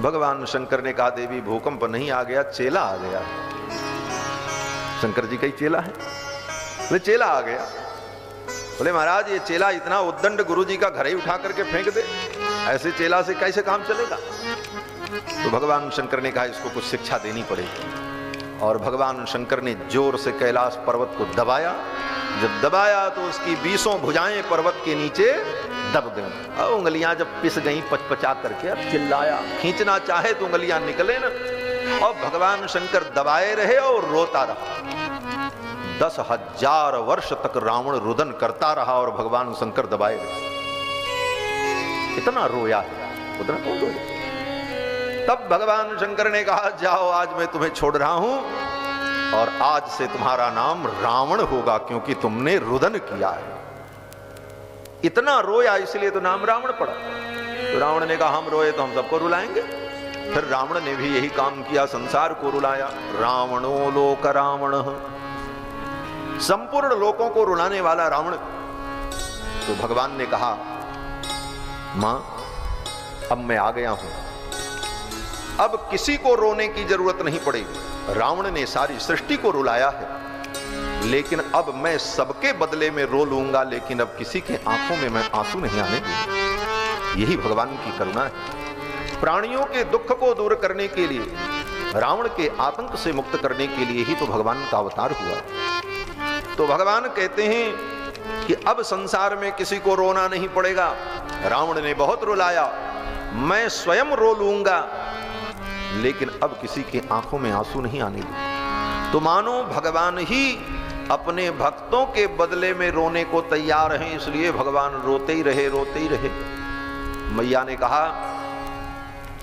भगवान शंकर ने कहा देवी भूकंप नहीं आ गया, चेला आ गया। शंकर जी का ही चेला है। बोले चेला आ गया। बोले महाराज ये चेला इतना उद्दंड गुरु जी का घर ही उठा करके फेंक दे, ऐसे चेला से कैसे काम चलेगा। तो भगवान शंकर ने कहा इसको कुछ शिक्षा देनी पड़ेगी। और भगवान शंकर ने जोर से कैलाश पर्वत को दबाया। जब दबाया तो उसकी 20 भुजाएं पर्वत के नीचे दब गई और उंगलियां जब पिस गई पचपचा करके, अब चिल्लाया, खींचना चाहे तो उंगलियां निकले ना। और भगवान शंकर दबाए रहे और रोता रहा। 10,000 वर्ष तक रावण रुदन करता रहा और भगवान शंकर दबाए रहे। इतना रोया है, उतना कौन रोया। तब भगवान शंकर ने कहा जाओ आज मैं तुम्हें छोड़ रहा हूं और आज से तुम्हारा नाम रावण होगा क्योंकि तुमने रुदन किया है। इतना रोया इसलिए तो नाम रावण पड़ा। तो रावण ने कहा हम रोए तो हम सबको रुलाएंगे। फिर रावण ने भी यही काम किया, संसार को रुलाया। रावणो लोक रावण, संपूर्ण लोकों को रुलाने वाला रावण। तो भगवान ने कहा मां अब मैं आ गया हूं, अब किसी को रोने की जरूरत नहीं पड़ेगी। रावण ने सारी सृष्टि को रुलाया है, लेकिन अब मैं सबके बदले में रो लूंगा, लेकिन अब किसी के आंखों में मैं आंसू नहीं आने दूंगा। यही भगवान की करुणा है। प्राणियों के दुख को दूर करने के लिए, रावण के आतंक से मुक्त करने के लिए ही तो भगवान का अवतार हुआ। तो भगवान कहते हैं कि अब संसार में किसी को रोना नहीं पड़ेगा। रावण ने बहुत रुलाया, मैं स्वयं रो लूंगा, लेकिन अब किसी के आंखों में आंसू नहीं आने दूंगा। तो मानो भगवान ही अपने भक्तों के बदले में रोने को तैयार हैं, इसलिए भगवान रोते ही रहे, रोते ही रहे। मैया ने कहा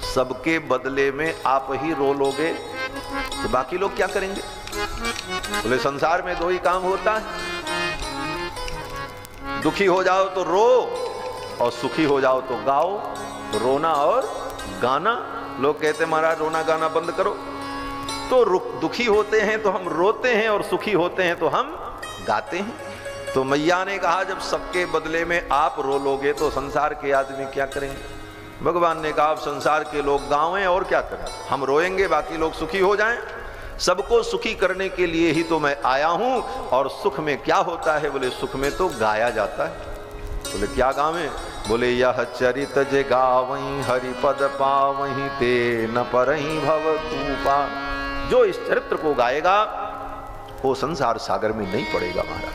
सबके बदले में आप ही रो लोगे तो बाकी लोग क्या करेंगे। बोले संसार में दो ही काम होता है, दुखी हो जाओ तो रो और सुखी हो जाओ तो गाओ। रोना और गाना, लोग कहते महाराज रोना गाना बंद करो। तो दुखी होते हैं तो हम रोते हैं और सुखी होते हैं तो हम गाते हैं। तो मैया ने कहा जब सबके बदले में आप रो लोगे तो संसार के आदमी क्या करेंगे। भगवान ने कहा अब संसार के लोग गावें और क्या करें, हम रोएंगे बाकी लोग सुखी हो जाएं। सबको सुखी करने के लिए ही तो मैं आया हूं। और सुख में क्या होता है, बोले सुख में तो गाया जाता है। बोले क्या गावें, बोले यह चरित जे गावहीं हरिपद पावहीं ते न परहीं भव तूपा। जो इस चरित्र को गाएगा वो संसार सागर में नहीं पड़ेगा महाराज।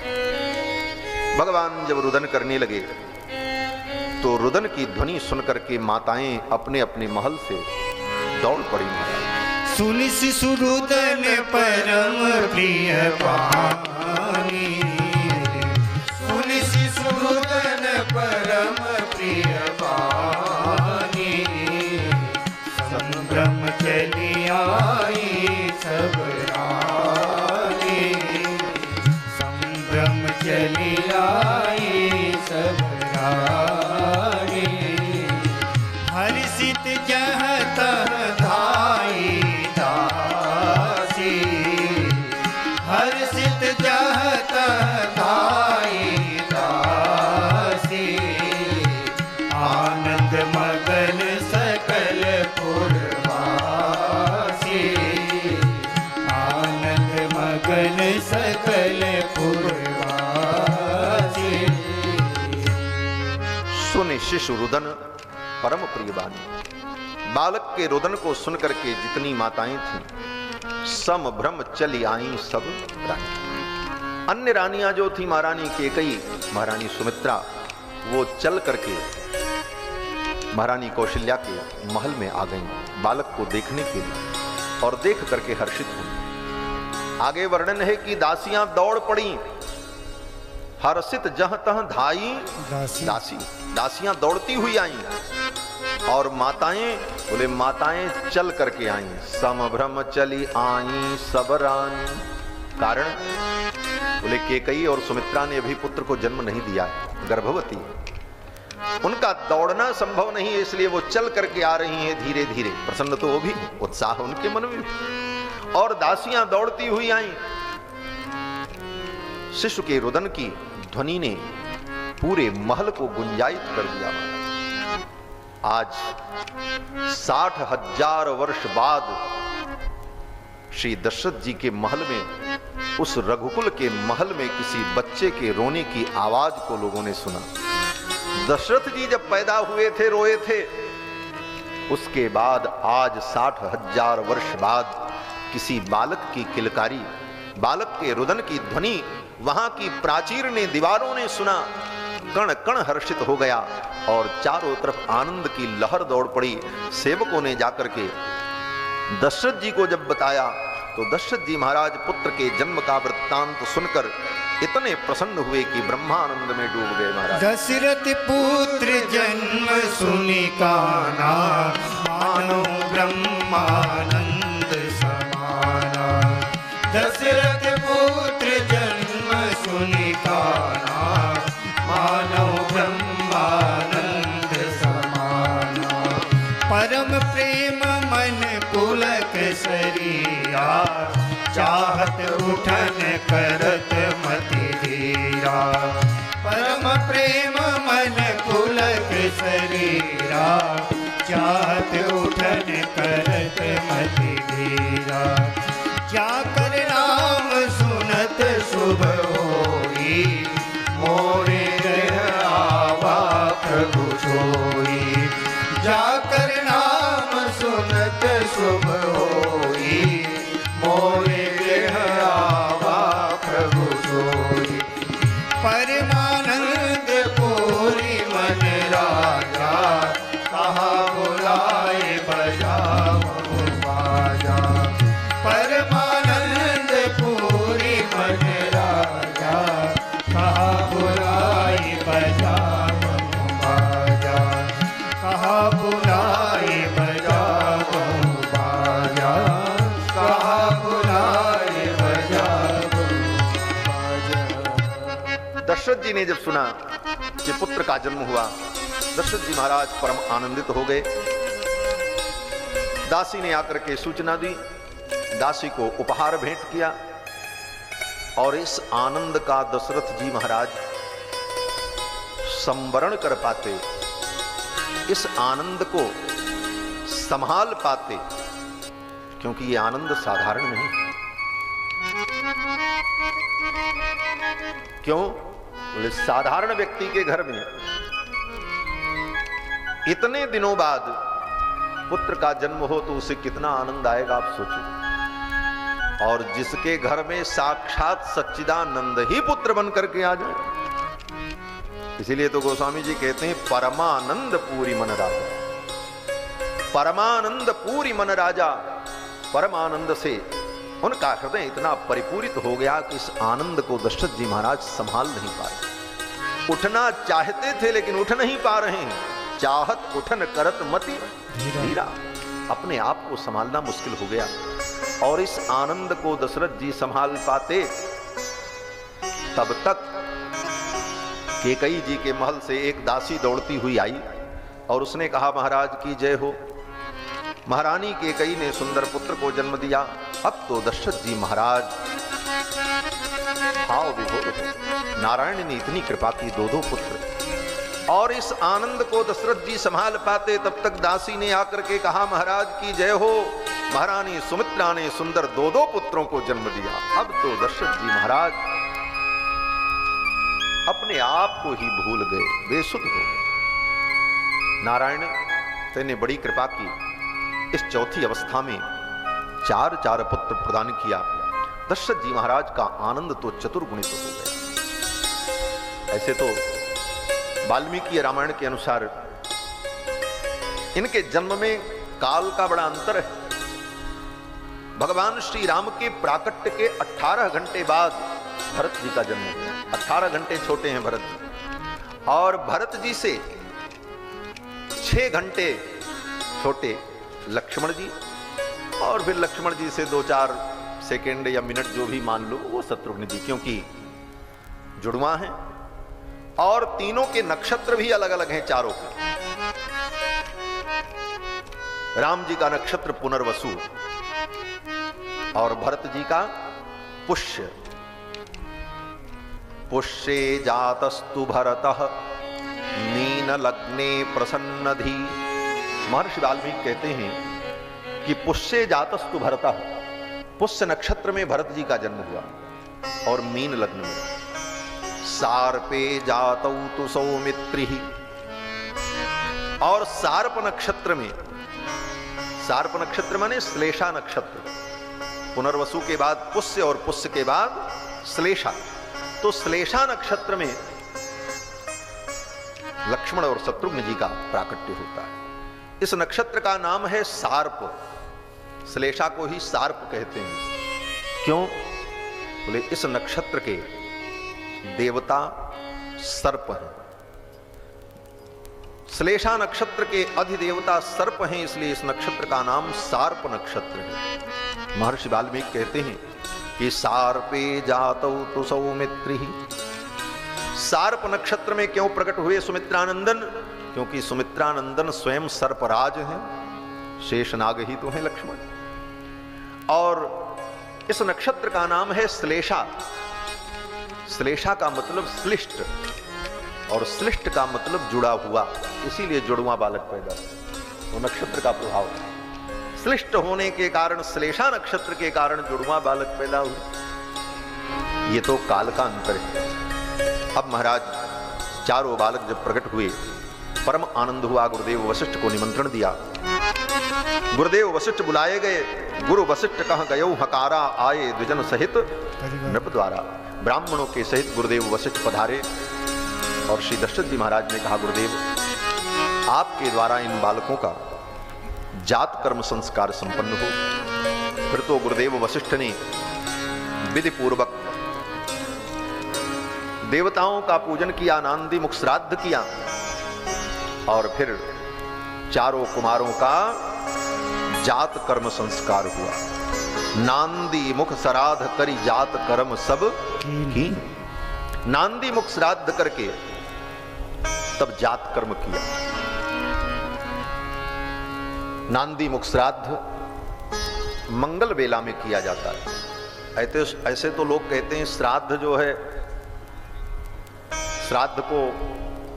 भगवान जब रुदन करने लगे तो रुदन की ध्वनि सुनकर के माताएं अपने अपने महल से दौड़ पड़ी महाराज। सुनि शिशु रुदन परम प्रिय पानी, सुनि शिशु रुदन परम प्रिय पानी। संभ्रम चली आई सब रानी, संभ्रम चली आई सब रानी। हर्षित जह तह धाई दासी, हर्षित जह तह धाई दासी। आनंद मगन सकल पुरवासी, आनंद मगन सकल पुरवासी। सुने शिशु रुदन परम प्रिय बानी। बालक के रुदन को सुनकर के जितनी माताएं थीं सम भ्रम चली आई सब रानी। अन्य रानियां जो थी, महारानी केकई, महारानी सुमित्रा, वो चल करके महारानी कौशल्या के महल में आ गईं बालक को देखने के लिए और देख करके हर्षित हुई। आगे वर्णन है कि दासियां दौड़ पड़ी। हर्षित जह तह धाई दासी, दासियां दौड़ती हुई आई और माताएं, बोले माताएं चल करके आई। समभ्रम चली आई सब रानी। कारण बोले केकई और सुमित्रा ने अभी पुत्र को जन्म नहीं दिया है, गर्भवती है, उनका दौड़ना संभव नहीं है, इसलिए वो चल करके आ रही हैं धीरे धीरे। प्रसन्न तो वो भी, उत्साह उनके मन में भी। और दासियां दौड़ती हुई आई। शिशु के रुदन की ध्वनि ने पूरे महल को गुंजायित कर दिया। आज 60,000 वर्ष बाद श्री दशरथ जी के महल में, उस रघुकुल के महल में किसी बच्चे के रोने की आवाज को लोगों ने सुना। दशरथ जी जब पैदा हुए थे रोए थे, उसके बाद आज 60,000 वर्ष बाद किसी बालक की किलकारी, बालक के रुदन की ध्वनि वहां की प्राचीर ने, दीवारों ने सुना। कण कण हर्षित हो गया और चारों तरफ आनंद की लहर दौड़ पड़ी। सेवकों ने जाकर के दशरथ जी को जब बताया तो दशरथ जी महाराज पुत्र के जन्म का वृत्तांत सुनकर इतने प्रसन्न हुए कि ब्रह्मानंद में डूब गए महाराज। दशरथ पुत्र जन्म सुनि काना, मानो ब्रह्मानंद समाना। दशरथ पुत्र जन्म सुनि काना, मानो ब्रह्मानंद समाना। परम प्रेम मन पुलक सरिया, चाहत उठन करत मति धीरा। परम प्रेम मन पुलक सरिया, चाहत उठन करत मति धीरा। जाकर नाम सुनत शुभ होई, मोरे गृह आवा प्रभु सोई। जाकर नाम सुनत शुभ होई, मोरे गृह आवा प्रभु सोई। परमानंद पूरी मन राजा, कहा बुलाए बजाओ बाजा। परमानंद पूरी मन राजा, कहा बुलाए बजाओ बाजा। कहा बुलाए बजाओ बाजा, कहा बुलाए बजाओ बाजा। दशरथ जी ने जब सुना कि पुत्र का जन्म हुआ, दशरथ जी महाराज परम आनंदित हो गए। दासी ने आकर के सूचना दी, दासी को उपहार भेंट किया और इस आनंद का दशरथ जी महाराज संवरण कर पाते, इस आनंद को संभाल पाते, क्योंकि ये आनंद साधारण नहीं। क्यों? बोले साधारण व्यक्ति के घर में इतने दिनों बाद पुत्र का जन्म हो तो उसे कितना आनंद आएगा, आप सोचो। और जिसके घर में साक्षात सच्चिदानंद ही पुत्र बन करके आ जाए। इसीलिए तो गोस्वामी जी कहते हैं परमानंद पूरी मन राजा। परमानंद पूरी मन राजा, परमानंद से उनका हृदय इतना परिपूरित हो गया कि इस आनंद को दशरथ जी महाराज संभाल नहीं पाए। उठना चाहते थे लेकिन उठ नहीं पा रहे हैं। चाहत उठन करत मति धीरा, अपने आप को संभालना मुश्किल हो गया। और इस आनंद को दशरथ जी संभाल पाते तब तक कैकेयी जी के महल से एक दासी दौड़ती हुई आई और उसने कहा, महाराज की जय हो, महारानी कैकेयी ने सुंदर पुत्र को जन्म दिया। अब तो दशरथ जी महाराज भाव विभोर हो, नारायण ने इतनी कृपा की, दो पुत्र। और इस आनंद को दशरथ जी संभाल पाते तब तक दासी ने आकर के कहा, महाराज की जय हो, महारानी सुमित्रा ने सुंदर दो पुत्रों को जन्म दिया। अब तो दशरथ जी महाराज अपने आप को ही भूल गए, बेसुध हो गए। नारायण तेने बड़ी कृपा की, इस चौथी अवस्था में 4 पुत्र प्रदान किया। दशरथ जी महाराज का आनंद तो चतुर्गुणित हो गया। ऐसे तो वाल्मीकि रामायण के अनुसार इनके जन्म में काल का बड़ा अंतर है। भगवान श्री राम के प्राकट्य के 18 घंटे बाद भरत जी का जन्म हुआ। 18 घंटे छोटे हैं भरत जी, और भरत जी से 6 घंटे छोटे लक्ष्मण जी, और फिर लक्ष्मण जी से 2-4 सेकेंड या मिनट जो भी मान लो वो शत्रुघ्न जी, क्योंकि जुड़वा हैं और तीनों के नक्षत्र भी अलग अलग हैं, चारों के। राम जी का नक्षत्र पुनर्वसु और भरत जी का पुष्य। पुष्ये जातस्तु भरतः मीन लग्ने प्रसन्नधि महर्षि वाल्मीकि कहते हैं कि पुष्य जातस्तु भरतः, पुष्य नक्षत्र में भरत जी का जन्म हुआ और मीन लग्न में। सार्पे जातौ तु सौमित्रि, और सार्प नक्षत्र में, सार्प नक्षत्र माने श्लेषा नक्षत्र, पुनर्वसु के बाद पुष्य और पुष्य के बाद श्लेषा, तो श्लेषा नक्षत्र में लक्ष्मण और शत्रुघ्न जी का प्राकट्य होता है। इस नक्षत्र का नाम है सार्प, श्लेषा को ही सार्प कहते हैं। क्यों? बोले इस नक्षत्र के देवता सर्प हैं, श्लेषा नक्षत्र के अधिदेवता सर्प हैं, इसलिए इस नक्षत्र का नाम सार्प नक्षत्र है। महर्षि वाल्मीकि कहते हैं कि सार्पे जातौ तु सौमित्रि, सार्प नक्षत्र में क्यों प्रकट हुए सुमित्रानंदन? क्योंकि सुमित्रानंदन स्वयं सर्पराज हैं, शेषनाग ही तो हैं लक्ष्मण। और इस नक्षत्र का नाम है श्लेषा, श्लेषा का मतलब श्लिष्ट, और श्लिष्ट का मतलब जुड़ा हुआ, इसीलिए जुड़वा बालक पैदा हुआ। वो नक्षत्र का प्रभाव श्लिष्ट होने के कारण, श्लेषा नक्षत्र के कारण जुड़वा बालक पैदा हुए। ये तो काल का अंतर है। अब महाराज चारों बालक जब प्रकट हुए, परम आनंद हुआ। गुरुदेव वशिष्ठ को निमंत्रण दिया, गुरुदेव वशिष्ठ बुलाए गए। गुरु वशिष्ठ कह गयो हकारा, आए द्विजन सहित नृप द्वारा। ब्राह्मणों के सहित गुरुदेव वशिष्ठ पधारे और श्री दशरथ जी महाराज ने कहा, गुरुदेव आपके द्वारा इन बालकों का जात कर्म संस्कार संपन्न हो। फिर तो गुरुदेव वशिष्ठ ने विधि पूर्वक देवताओं का पूजन किया, नांदी मुख श्राद्ध किया, और फिर चारों कुमारों का जात कर्म संस्कार हुआ। नांदी मुख श्राद्ध करी जात कर्म सब की। नांदी मुख श्राद्ध करके तब जात कर्म किया। नांदी मुख श्राद्ध मंगल बेला में किया जाता है। ऐसे तो लोग कहते हैं श्राद्ध जो है, श्राद्ध को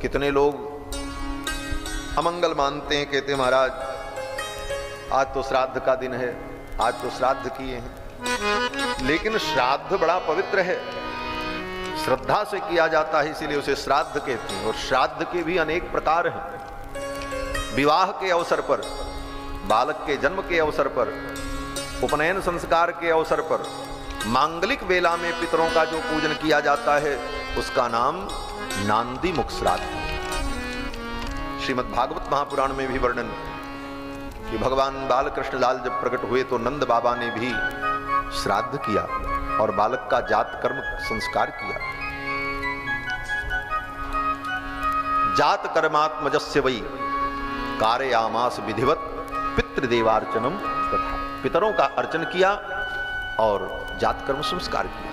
कितने लोग अमंगल मानते हैं, कहते हैं महाराज आज तो श्राद्ध का दिन है, आज तो श्राद्ध किए हैं। लेकिन श्राद्ध बड़ा पवित्र है, श्रद्धा से किया जाता है, इसीलिए उसे श्राद्ध कहते हैं। और श्राद्ध के भी अनेक प्रकार हैं। विवाह के अवसर पर, बालक के जन्म के अवसर पर, उपनयन संस्कार के अवसर पर, मांगलिक वेला में पितरों का जो पूजन किया जाता है उसका नाम नांदी मुख श्राद्ध। श्रीमद् भागवत महापुराण में भी वर्णन कि भगवान बालकृष्ण लाल जब प्रकट हुए तो नंद बाबा ने भी श्राद्ध किया और बालक का जात कर्म संस्कार किया। जात कर्मात्मजस्य वै कारयामास विधिवत पितृदेवार्चनम तथा, पितरों का अर्चन किया और जात कर्म संस्कार किया।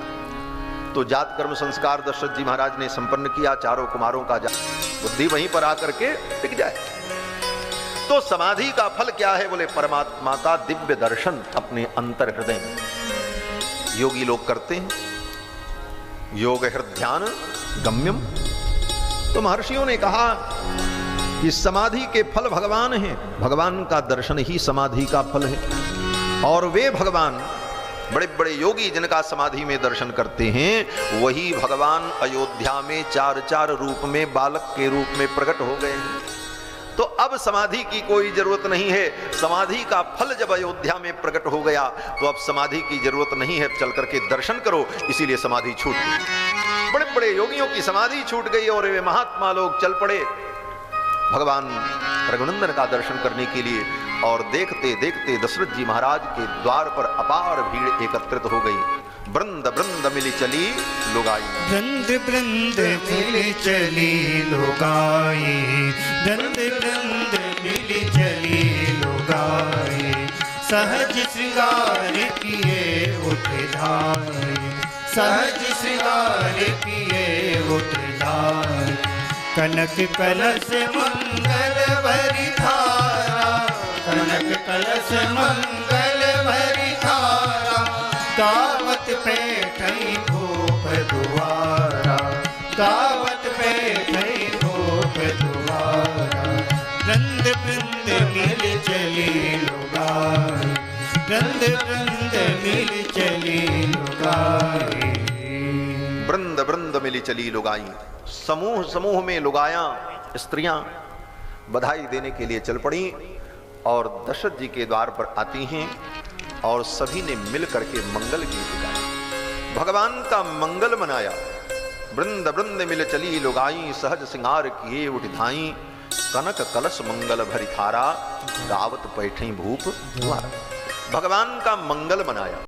तो जात कर्म संस्कार दशरथ जी महाराज ने संपन्न किया। चारों कुमारों का बुद्धि वहीं पर आकर के टिक जाए। तो समाधि का फल क्या है? बोले परमात्मा का दिव्य दर्शन अपने अंतर हृदय में योगी लोग करते हैं। योग हृदयान गम्यम। तो महर्षियों ने कहा कि समाधि के फल भगवान हैं, भगवान का दर्शन ही समाधि का फल है। और वे भगवान बड़े बड़े योगी जिनका समाधि में दर्शन करते हैं, वही भगवान अयोध्या में चार चार रूप में बालक के रूप में प्रकट हो गए हैं। तो अब समाधि की कोई जरूरत नहीं है। समाधि का फल जब अयोध्या में प्रकट हो गया तो अब समाधि की जरूरत नहीं है, चल करके दर्शन करो। इसीलिए समाधि छूट गई। बड़े बड़े योगियों की समाधि छूट गई और वे महात्मा लोग चल पड़े भगवान रघुनंदन का दर्शन करने के लिए। और देखते देखते दशरथ जी महाराज के द्वार पर अपार भीड़ एकत्रित हो गई। वृंद वृंद मिली चली लुगाई, वृंद वृंद मिली चली लुगाई, वृंद वृंद मिली चली लुगाई। सहज श्रृंगार किए उठ धारे, सहज श्रृंगार किए उठ धारे। कनक कलश मंगल भरी धारा, कनक कलश मंगल भरी धारा। गावत बैठई भूप दुआरा, गावत बैठई भूप दुआरा। वृंद वृंद मिल चली लुगाई, वृंद वृंद मिल चली लुगाई। वृंद वृंद मिली चली लुगाई, समूह समूह में लुगाया स्त्रियां बधाई देने के लिए चल पड़ी और दशरथ जी के द्वार पर आती हैं और सभी ने मिल करके मंगल गीत गाए, भगवान का मंगल मनाया। वृंद वृंद मिल चली लुगाई, सहज सिंगार किए उठ धाई, कनक कलश मंगल भरी थारा, गावत पैठी भूप द्वारा। भगवान का मंगल मनाया।